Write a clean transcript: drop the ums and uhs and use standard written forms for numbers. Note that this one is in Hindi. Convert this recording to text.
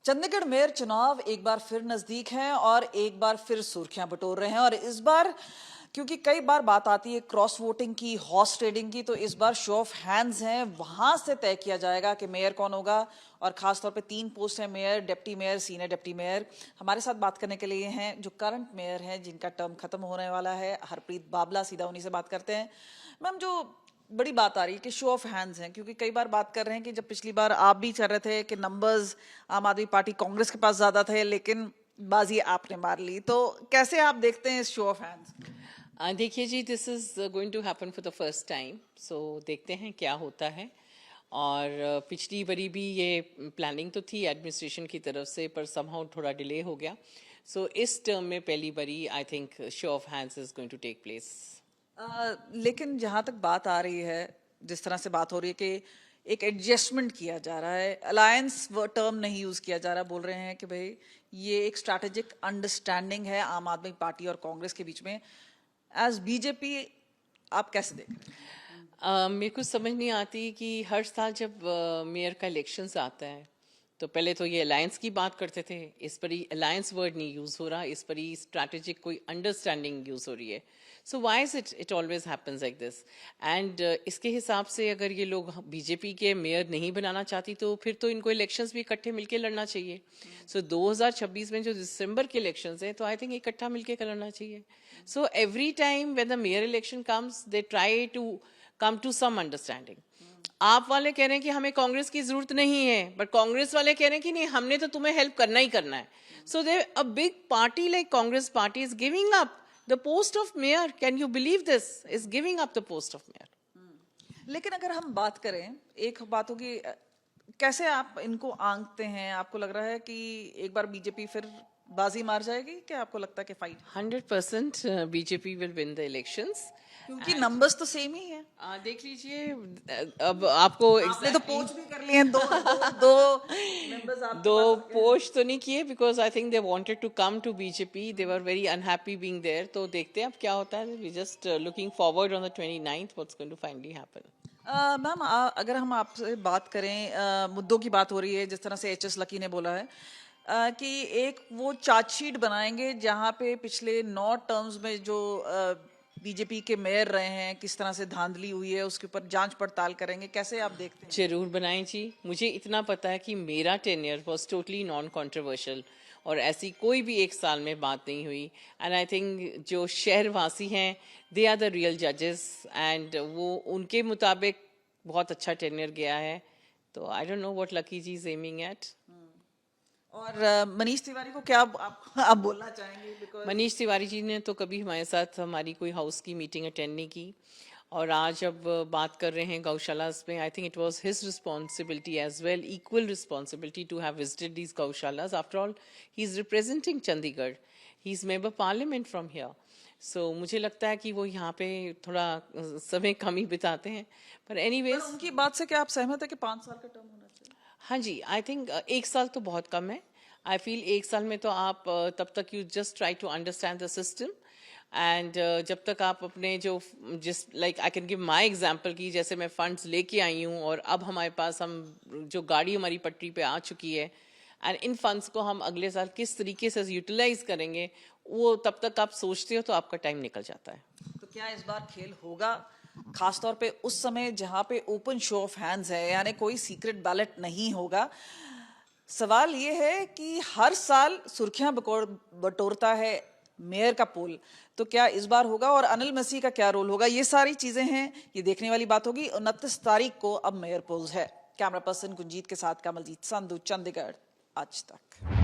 चंडीगढ़ मेयर चुनाव एक बार फिर नजदीक हैं और एक बार फिर सुर्खियां बटोर रहे हैं। और इस बार क्योंकि कई बार बात आती है क्रॉस वोटिंग की, हॉर्स ट्रेडिंग की, तो इस बार शो ऑफ हैंड्स हैं, वहां से तय किया जाएगा कि मेयर कौन होगा। और खासतौर पे 3 पोस्ट हैं, mayor, deputy mayor, senior deputy mayor. हमारे साथ बात करने के लिए हैं जो करंट मेयर हैं, जिनका टर्म खत्म होने वाला है, हरप्रीत बाबला। सीधा उन्हीं से बात करते हैं। मैम, जो बड़ी बात आ रही है कि शो ऑफ हैंड्स हैं, क्योंकि कई बार बात कर रहे हैं कि जब पिछली बार आप भी कर रहे थे कि नंबर्स आम आदमी पार्टी कांग्रेस के पास ज्यादा थे, लेकिन बाजी आपने मार ली, तो कैसे आप देखते हैं इस शो ऑफ हैंड्स? देखिए जी, this is going to happen for the first time, so देखते हैं क्या होता है। और पिछली बारी भी ये प्लानिंग तो थी एडमिनिस्ट्रेशन की तरफ से, पर समहाउ थोड़ा डिले हो गया। सो इस टर्म में पहली बारी I think show of hands is going to take place. लेकिन जहां तक बात आ रही है, जिस तरह से बात हो रही है कि एक एडजस्टमेंट किया जा रहा है, अलायंस वो टर्म नहीं यूज किया जा रहा, बोल रहे हैं कि भाई ये एक स्ट्रैटेजिक अंडरस्टैंडिंग है आम आदमी पार्टी और कांग्रेस के बीच में। एज बीजेपी आप कैसे देख रहे हैं? मेरे को समझ नहीं आती कि हर साल जब मेयर का इलेक्शंस आता है तो पहले तो ये अलायंस की बात करते थे, इस पर ही अलायंस वर्ड नहीं यूज हो रहा, इस पर ही स्ट्रैटेजिक कोई अंडरस्टैंडिंग यूज हो रही है। So why is it always happens like this? And इसके हिसाब से अगर ये लोग बीजेपी के मेयर नहीं बनाना चाहती तो फिर तो इनको इलेक्शंस भी इकट्ठे मिलके लड़ना चाहिए। सो 2026 में जो दिसंबर के इलेक्शंस हैं, तो आई थिंक इकट्ठा मिलके लड़ना चाहिए। So every time when the mayor election comes they try to come to some understanding. आप वाले कह रहे हैं कि हमें कांग्रेस की जरूरत नहीं है, बट कांग्रेस वाले कह रहे हैं कि नहीं, हमने तो तुम्हें हेल्प करना ही करना है। So they a big party like Congress party is giving up the post of mayor. Can you believe this? Is giving up the post of mayor. लेकिन अगर हम बात करें, एक बात होगी, कैसे आप इनको आंकते हैं? आपको लग रहा है कि एक बार बीजेपी फिर बाजी मार जाएगी? क्या आपको लगता है कि fight 100% BJP will win the elections, क्योंकि नंबर्स तो सेम ही है। देख लीजिए। अब आपको आपने तो पोच भी कर लिए हैं, दो मेंबर्स आपके दो पास आ गए हैं। पोस्ट तो नहीं किए, because I think they wanted to come to BJP, they were very unhappy being there. तो देखते हैं अब क्या होता है। We just looking forward on the 29th what's going to finally happen. Ma'am, अगर हम आपसे बात करें, मुद्दों की बात हो रही है, जिस तरह से एचएस लकी ने बोला है कि एक वो चार्जशीट बनाएंगे जहां पे पिछले 9 टर्म्स में जो बीजेपी के मेयर रहे हैं, किस तरह से धांधली हुई है, उसके ऊपर जांच पड़ताल करेंगे। कैसे आप देखते हैं? जरूर बनाएं जी। मुझे इतना पता है कि मेरा tenure was totally non controversial और ऐसी कोई भी एक साल में बात नहीं हुई। एंड आई थिंक जो शहरवासी हैं, दे आर द रियल जजेस, एंड वो उनके मुताबिक बहुत अच्छा टेन्योर गया है। तो I don't know what Lucky ji is aiming at. और मनीष तिवारी को क्या आप बोलना चाहेंगे? Because मनीष तिवारी जी ने तो कभी हमारे साथ हमारी कोई हाउस की मीटिंग अटेंड नहीं की, और आज अब बात कर रहे हैं गौशालास में, I think it was his responsibility as well, equal responsibility to have visited these gaushalas. After all he is representing Chandigarh, he is member parliament from here. So मुझे लगता है कि वो यहाँ पे थोड़ा समय कम ही बिताते हैं, पर एनीवेज। उनकी बात से क्या आप सहमत है कि 5 साल का टर्म होना चाहिए? हाँ जी, आई थिंक 1 साल तो बहुत कम है। आई फील 1 साल में तो आप तब तक you just try to understand the system, and जब तक आप अपने जो जिस like I can give my example की, जैसे मैं फंड्स लेके आई हूँ और अब हमारे पास हम जो गाड़ी हमारी पटरी पे आ चुकी है, एंड इन फंड्स को हम अगले साल किस तरीके से यूटिलाइज करेंगे, वो तब तक आप सोचते हो तो आपका टाइम निकल जाता है। तो क्या इस बार खेल होगा, खासतौर पे उस समय जहां पे ओपन शो ऑफ हैंड्स है, यानी कोई सीक्रेट बैलेट नहीं होगा? सवाल ये है कि हर साल सुर्खियां बटोरता है मेयर का पोल, तो क्या इस बार होगा? और अनिल मसीह का क्या रोल होगा? ये सारी चीजें हैं, ये देखने वाली बात होगी। 29 तारीख को अब मेयर पोल्स है। कैमरा पर्सन कुंजीत के साथ कमलजीत संधू, चंडीगढ़ आज तक।